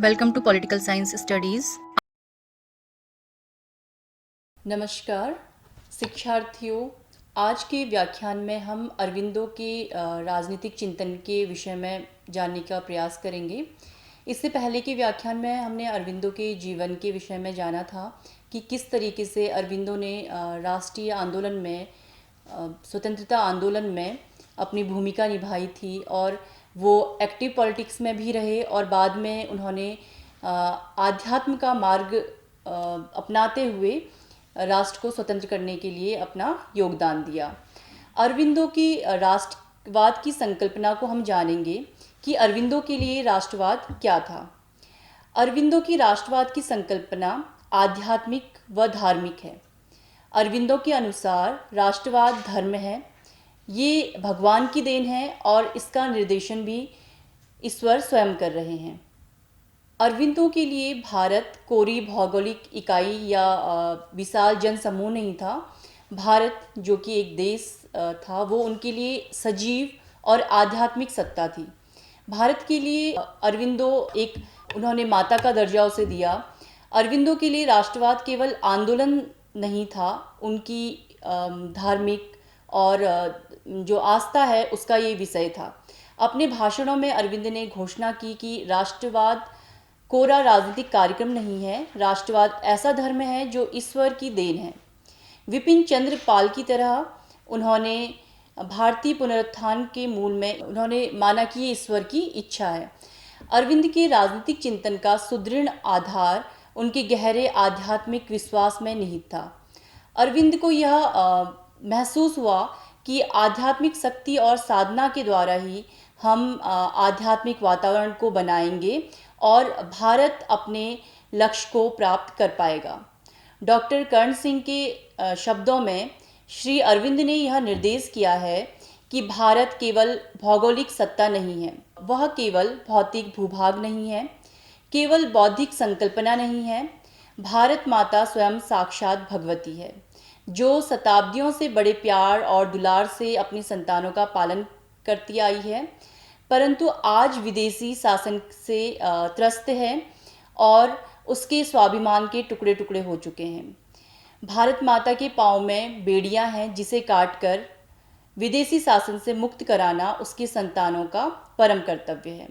Welcome to Political Science Studies. नमस्कार शिक्षार्थियों, आज के व्याख्यान में हम अरविंदो के राजनीतिक चिंतन के विषय में जानने का प्रयास करेंगे। इससे पहले के व्याख्यान में हमने अरविंदो के जीवन के विषय में जाना था कि किस तरीके से अरविंदो ने राष्ट्रीय आंदोलन में स्वतंत्रता आंदोलन में अपनी भूमिका निभाई थी और वो एक्टिव पॉलिटिक्स में भी रहे और बाद में उन्होंने आध्यात्म का मार्ग अपनाते हुए राष्ट्र को स्वतंत्र करने के लिए अपना योगदान दिया। अरविंदो की राष्ट्रवाद की संकल्पना को हम जानेंगे कि अरविंदो के लिए राष्ट्रवाद क्या था। अरविंदो की राष्ट्रवाद की संकल्पना आध्यात्मिक व धार्मिक है। अरविंदो के अनुसार राष्ट्रवाद धर्म है, ये भगवान की देन है और इसका निर्देशन भी ईश्वर स्वयं कर रहे हैं। अरविंदो के लिए भारत कोरी भौगोलिक इकाई या विशाल जनसमूह नहीं था। भारत जो कि एक देश था, वो उनके लिए सजीव और आध्यात्मिक सत्ता थी। भारत के लिए अरविंदो उन्होंने माता का दर्जा उसे दिया। अरविंदो के लिए राष्ट्रवाद केवल आंदोलन नहीं था, उनकी धार्मिक और जो आस्था है उसका ये विषय था। अपने भाषणों में अरविंद ने घोषणा की कि राष्ट्रवाद कोरा राजनीतिक कार्यक्रम नहीं है, राष्ट्रवाद ऐसा धर्म है जो ईश्वर की देन है। विपिन चंद्र पाल की तरह उन्होंने भारतीय पुनरुत्थान के मूल में उन्होंने माना कि ये ईश्वर की इच्छा है। अरविंद के राजनीतिक चिंतन का सुदृढ़ आधार उनके गहरे आध्यात्मिक विश्वास में निहित था। अरविंद को यह महसूस हुआ कि आध्यात्मिक शक्ति और साधना के द्वारा ही हम आध्यात्मिक वातावरण को बनाएंगे और भारत अपने लक्ष्य को प्राप्त कर पाएगा। डॉक्टर कर्ण सिंह के शब्दों में श्री अरविंद ने यह निर्देश किया है कि भारत केवल भौगोलिक सत्ता नहीं है, वह केवल भौतिक भूभाग नहीं है, केवल बौद्धिक संकल्पना नहीं है। भारत माता स्वयं साक्षात भगवती है, जो शताब्दियों से बड़े प्यार और दुलार से अपनी संतानों का पालन करती आई है, परंतु आज विदेशी शासन से त्रस्त है और उसके स्वाभिमान के टुकड़े टुकड़े हो चुके हैं। भारत माता के पाँव में बेड़ियां हैं, जिसे काटकर विदेशी शासन से मुक्त कराना उसकी संतानों का परम कर्तव्य है।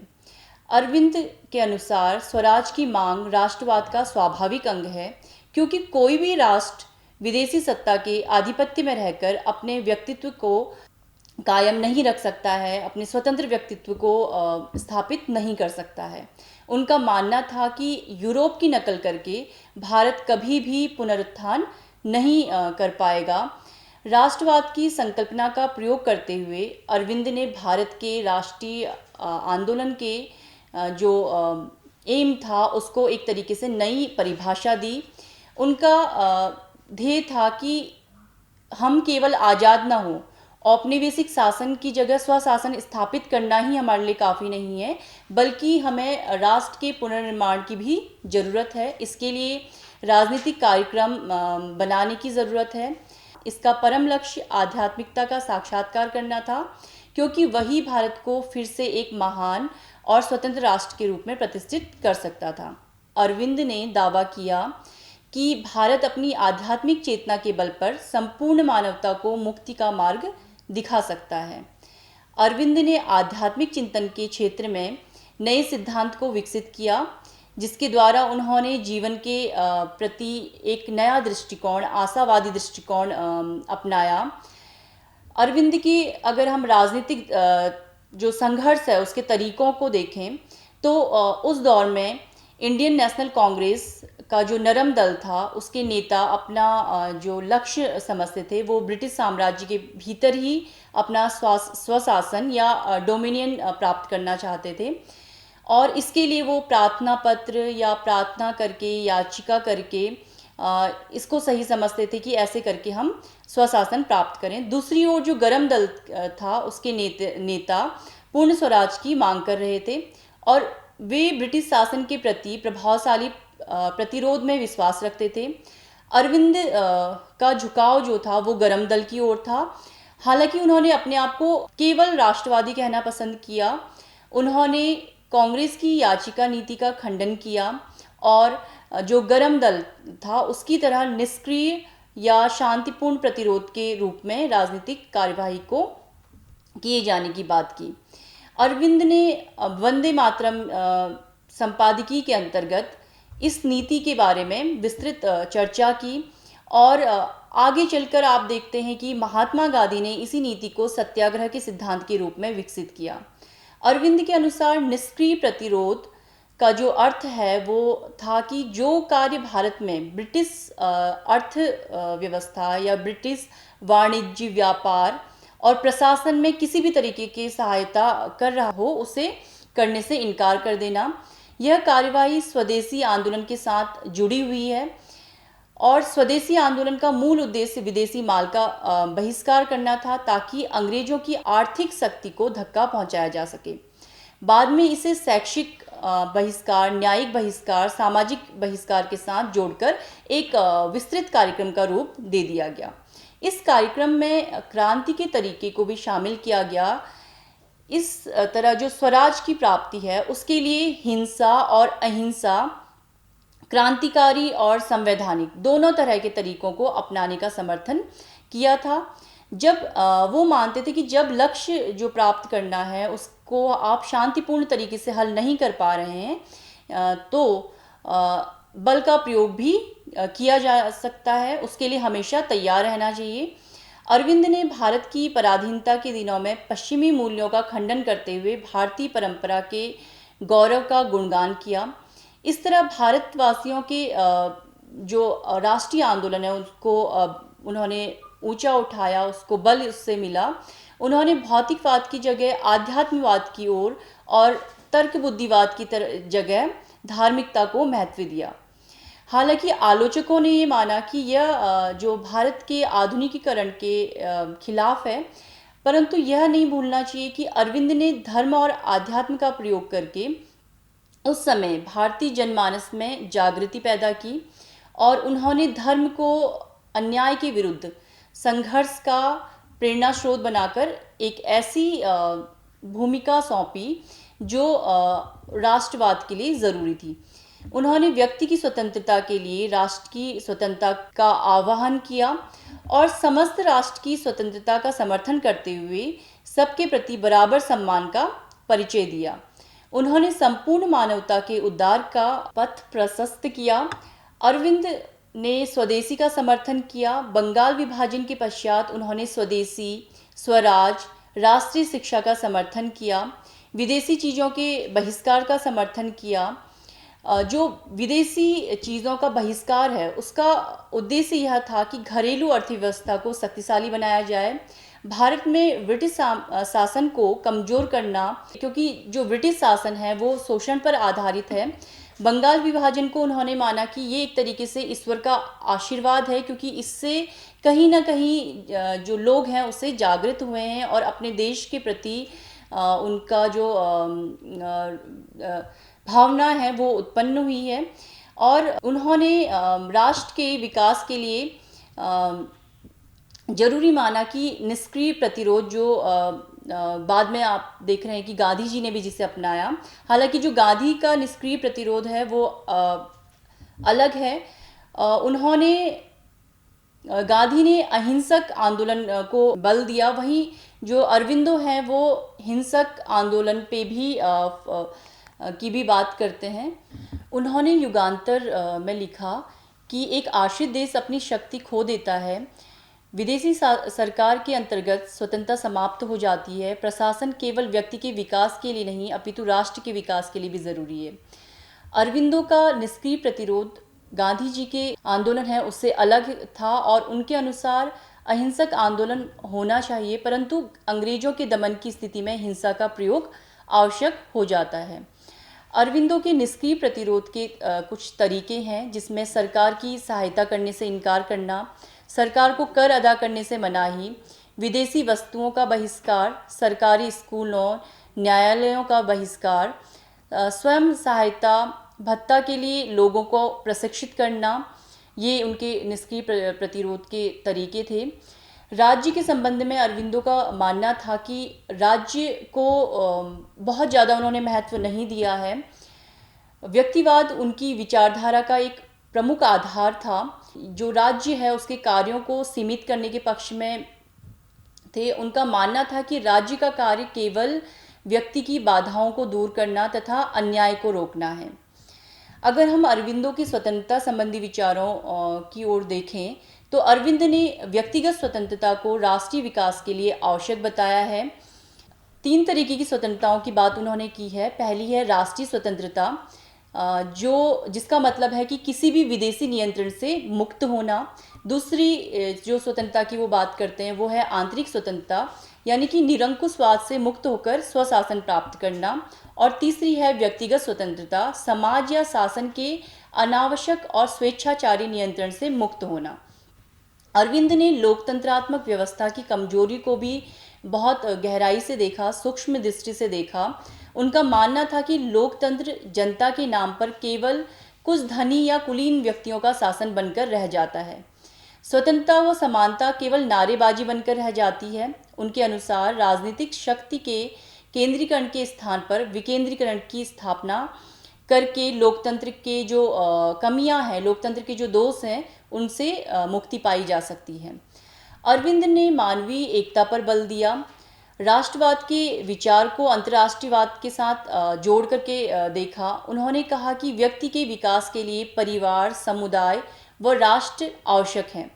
अरविंद के अनुसार स्वराज की मांग राष्ट्रवाद का स्वाभाविक अंग है, क्योंकि कोई भी राष्ट्र विदेशी सत्ता के आधिपत्य में रहकर अपने व्यक्तित्व को कायम नहीं रख सकता है, अपने स्वतंत्र व्यक्तित्व को स्थापित नहीं कर सकता है। उनका मानना था कि यूरोप की नकल करके भारत कभी भी पुनरुत्थान नहीं कर पाएगा। राष्ट्रवाद की संकल्पना का प्रयोग करते हुए अरविंद ने भारत के राष्ट्रीय आंदोलन के जो एम था उसको एक तरीके से नई परिभाषा दी। उनका ध्येय था कि हम केवल आज़ाद ना हो, औपनिवेशिक शासन की जगह स्वशासन स्थापित करना ही हमारे लिए काफ़ी नहीं है, बल्कि हमें राष्ट्र के पुनर्निर्माण की भी ज़रूरत है। इसके लिए राजनीतिक कार्यक्रम बनाने की ज़रूरत है। इसका परम लक्ष्य आध्यात्मिकता का साक्षात्कार करना था, क्योंकि वही भारत को फिर से एक महान और स्वतंत्र राष्ट्र के रूप में प्रतिष्ठित कर सकता था। अरविंद ने दावा किया कि भारत अपनी आध्यात्मिक चेतना के बल पर संपूर्ण मानवता को मुक्ति का मार्ग दिखा सकता है। अरविंद ने आध्यात्मिक चिंतन के क्षेत्र में नए सिद्धांत को विकसित किया, जिसके द्वारा उन्होंने जीवन के प्रति एक नया दृष्टिकोण, आशावादी दृष्टिकोण अपनाया। अरविंद की अगर हम राजनीतिक जो संघर्ष है उसके तरीकों को देखें तो उस दौर में इंडियन नेशनल कांग्रेस का जो नरम दल था, उसके नेता अपना जो लक्ष्य समझते थे वो ब्रिटिश साम्राज्य के भीतर ही अपना स्वशासन या डोमिनियन प्राप्त करना चाहते थे, और इसके लिए वो प्रार्थना पत्र या प्रार्थना करके, याचिका करके इसको सही समझते थे कि ऐसे करके हम स्वशासन प्राप्त करें। दूसरी ओर जो गरम दल था, उसके नेता पूर्ण स्वराज की मांग कर रहे थे और वे ब्रिटिश शासन के प्रति प्रभावशाली प्रतिरोध में विश्वास रखते थे। अरविंद का झुकाव जो था वो गरम दल की ओर था। हालांकि उन्होंने अपने आप को केवल राष्ट्रवादी कहना पसंद किया। उन्होंने कांग्रेस की याचिका नीति का खंडन किया और जो गरम दल था उसकी तरह निष्क्रिय या शांतिपूर्ण प्रतिरोध के रूप में राजनीतिक कार्यवाही को किए जाने की बात की। अरविंद ने वंदे मातरम संपादकीय के अंतर्गत इस नीति के बारे में विस्तृत चर्चा की और आगे चलकर आप देखते हैं कि महात्मा गांधी ने इसी नीति को सत्याग्रह के सिद्धांत के रूप में विकसित किया। अरविंद के अनुसार निष्क्रिय प्रतिरोध का जो अर्थ है वो था कि जो कार्य भारत में ब्रिटिश अर्थव्यवस्था या ब्रिटिश वाणिज्य व्यापार और प्रशासन में किसी भी तरीके की सहायता कर रहा हो उसे करने से इनकार कर देना। यह कार्यवाही स्वदेशी आंदोलन के साथ जुड़ी हुई है और स्वदेशी आंदोलन का मूल उद्देश्य विदेशी माल का बहिष्कार करना था ताकि अंग्रेजों की आर्थिक शक्ति को धक्का पहुंचाया जा सके। बाद में इसे शैक्षिक बहिष्कार, न्यायिक बहिष्कार, सामाजिक बहिष्कार के साथ जोड़कर एक विस्तृत कार्यक्रम का रूप दे दिया गया। इस कार्यक्रम में क्रांति के तरीके को भी शामिल किया गया। इस तरह जो स्वराज की प्राप्ति है उसके लिए हिंसा और अहिंसा, क्रांतिकारी और संवैधानिक दोनों तरह के तरीकों को अपनाने का समर्थन किया था। जब वो मानते थे कि जब लक्ष्य जो प्राप्त करना है उसको आप शांतिपूर्ण तरीके से हल नहीं कर पा रहे हैं तो बल का प्रयोग भी किया जा सकता है, उसके लिए हमेशा तैयार रहना चाहिए। अरविंद ने भारत की पराधीनता के दिनों में पश्चिमी मूल्यों का खंडन करते हुए भारतीय परंपरा के गौरव का गुणगान किया। इस तरह भारतवासियों के जो राष्ट्रीय आंदोलन है उसको उन्होंने ऊंचा उठाया, उसको बल उससे मिला। उन्होंने भौतिकवाद की जगह आध्यात्मिकवाद की ओर और तर्क बुद्धिवाद की जगह धार्मिकता को महत्व दिया। हालांकि आलोचकों ने ये माना कि यह जो भारत के आधुनिकीकरण के खिलाफ है, परंतु यह नहीं भूलना चाहिए कि अरविंद ने धर्म और आध्यात्म का प्रयोग करके उस समय भारतीय जनमानस में जागृति पैदा की और उन्होंने धर्म को अन्याय के विरुद्ध संघर्ष का प्रेरणा स्रोत बनाकर एक ऐसी भूमिका सौंपी जो राष्ट्रवाद के लिए ज़रूरी थी। उन्होंने व्यक्ति की स्वतंत्रता के लिए राष्ट्र की स्वतंत्रता का आह्वान किया और समस्त राष्ट्र की स्वतंत्रता का समर्थन करते हुए सबके प्रति बराबर सम्मान का परिचय दिया। उन्होंने संपूर्ण मानवता के उद्धार का पथ प्रशस्त किया। अरविंद ने स्वदेशी का समर्थन किया। बंगाल विभाजन के पश्चात उन्होंने स्वदेशी, स्वराज, राष्ट्रीय शिक्षा का समर्थन किया। विदेशी चीज़ों के बहिष्कार का समर्थन किया। जो विदेशी चीज़ों का बहिष्कार है उसका उद्देश्य यह था कि घरेलू अर्थव्यवस्था को शक्तिशाली बनाया जाए, भारत में ब्रिटिश शासन को कमज़ोर करना, क्योंकि जो ब्रिटिश शासन है वो शोषण पर आधारित है। बंगाल विभाजन को उन्होंने माना कि ये एक तरीके से ईश्वर का आशीर्वाद है, क्योंकि इससे कहीं ना कहीं जो लोग हैं उससे जागृत हुए हैं और अपने देश के प्रति उनका जो भावना है वो उत्पन्न हुई है। और उन्होंने राष्ट्र के विकास के लिए जरूरी माना कि निष्क्रिय प्रतिरोध जो बाद में आप देख रहे हैं कि गांधी जी ने भी जिसे अपनाया। हालांकि जो गांधी का निष्क्रिय प्रतिरोध है वो अलग है। उन्होंने गांधी ने अहिंसक आंदोलन को बल दिया, वहीं जो अरविंदो हैं वो हिंसक आंदोलन पे भी की भी बात करते हैं। उन्होंने युगांतर में लिखा कि एक आश्रित देश अपनी शक्ति खो देता है, विदेशी सरकार के अंतर्गत स्वतंत्रता समाप्त हो जाती है, प्रशासन केवल व्यक्ति के विकास के लिए नहीं अपितु राष्ट्र के विकास के लिए भी ज़रूरी है। अरविंदो का निष्क्रिय प्रतिरोध गांधी जी के आंदोलन है उससे अलग था और उनके अनुसार अहिंसक आंदोलन होना चाहिए, परंतु अंग्रेजों के दमन की स्थिति में हिंसा का प्रयोग आवश्यक हो जाता है। अरविंदो के निष्क्रिय प्रतिरोध के कुछ तरीके हैं, जिसमें सरकार की सहायता करने से इनकार करना, सरकार को कर अदा करने से मनाही, विदेशी वस्तुओं का बहिष्कार, सरकारी स्कूलों न्यायालयों का बहिष्कार, स्वयं सहायता भत्ता के लिए लोगों को प्रशिक्षित करना, ये उनके निष्क्रिय प्रतिरोध के तरीके थे। राज्य के संबंध में अरविंदो का मानना था कि राज्य को बहुत ज़्यादा उन्होंने महत्व नहीं दिया है। व्यक्तिवाद उनकी विचारधारा का एक प्रमुख आधार था। जो राज्य है उसके कार्यों को सीमित करने के पक्ष में थे। उनका मानना था कि राज्य का कार्य केवल व्यक्ति की बाधाओं को दूर करना तथा अन्याय को रोकना है। अगर हम अरविंदो की स्वतंत्रता संबंधी विचारों की ओर देखें तो अरविंद ने व्यक्तिगत स्वतंत्रता को राष्ट्रीय विकास के लिए आवश्यक बताया है। 3 तरीके की स्वतंत्रताओं की बात उन्होंने की है। पहली है राष्ट्रीय स्वतंत्रता, जिसका मतलब है कि किसी भी विदेशी नियंत्रण से मुक्त होना। दूसरी जो स्वतंत्रता की वो बात करते हैं वो है आंतरिक स्वतंत्रता, यानी कि निरंकुशवाद से मुक्त होकर स्वशासन प्राप्त करना। और तीसरी है व्यक्तिगत स्वतंत्रता, समाज या शासन के अनावश्यक और स्वेच्छाचारी नियंत्रण से मुक्त होना। अरविंद ने लोकतंत्रात्मक व्यवस्था की कमजोरी को भी बहुत गहराई से देखा, सूक्ष्म दृष्टि से देखा। उनका मानना था कि लोकतंत्र जनता के नाम पर केवल कुछ धनी या कुलीन व्यक्तियों का शासन बनकर रह जाता है। स्वतंत्रता व समानता केवल नारेबाजी बनकर रह जाती है। उनके अनुसार राजनीतिक शक्ति के केंद्रीकरण के स्थान पर विकेंद्रीकरण की स्थापना करके लोकतंत्र के जो कमियां हैं, लोकतंत्र के जो दोष हैं, उनसे मुक्ति पाई जा सकती है। अरविंद ने मानवीय एकता पर बल दिया। राष्ट्रवाद के विचार को अंतर्राष्ट्रीयवाद के साथ जोड़ करके देखा। उन्होंने कहा कि व्यक्ति के विकास के लिए परिवार, समुदाय व राष्ट्र आवश्यक हैं।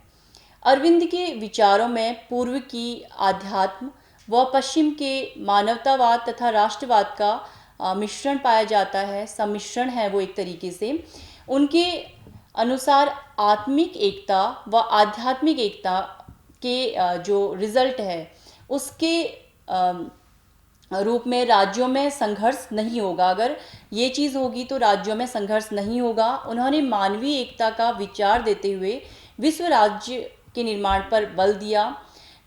अरविंद के विचारों में पूर्व की आध्यात्म व पश्चिम के मानवतावाद तथा राष्ट्रवाद का मिश्रण पाया जाता है, सम्मिश्रण है वो एक तरीके से। उनके अनुसार आत्मिक एकता व आध्यात्मिक एकता के जो रिजल्ट है उसके रूप में राज्यों में संघर्ष नहीं होगा। अगर ये चीज़ होगी तो राज्यों में संघर्ष नहीं होगा। उन्होंने मानवीय एकता का विचार देते हुए विश्व राज्य के निर्माण पर बल दिया।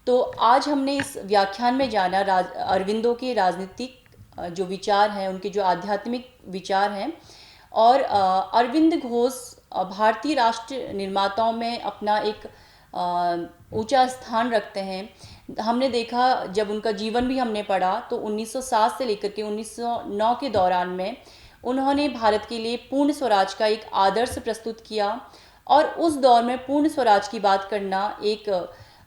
तो आज हमने इस व्याख्यान में जाना अरविंदो के राजनीतिक जो विचार हैं, उनके जो आध्यात्मिक विचार हैं। और अरविंद घोष भारतीय राष्ट्र निर्माताओं में अपना एक ऊंचा स्थान रखते हैं। हमने देखा, जब उनका जीवन भी हमने पढ़ा तो 1907 से लेकर के 1909 के दौरान में उन्होंने भारत के लिए पूर्ण स्वराज का एक आदर्श प्रस्तुत किया। और उस दौर में पूर्ण स्वराज की बात करना एक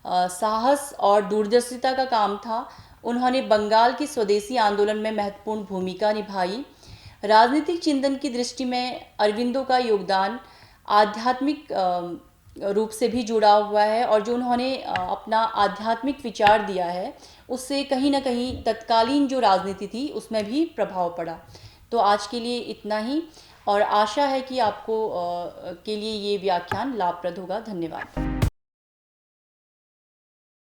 साहस और दूरदर्शिता का काम था। उन्होंने बंगाल के स्वदेशी आंदोलन में महत्वपूर्ण भूमिका निभाई। राजनीतिक चिंतन की दृष्टि में अरविंदो का योगदान आध्यात्मिक रूप से भी जुड़ा हुआ है। और जो उन्होंने अपना आध्यात्मिक विचार दिया है उससे कहीं ना कहीं तत्कालीन जो राजनीति थी उसमें भी प्रभाव पड़ा। तो आज के लिए इतना ही, और आशा है कि आपको के लिए ये व्याख्यान लाभप्रद होगा। धन्यवाद।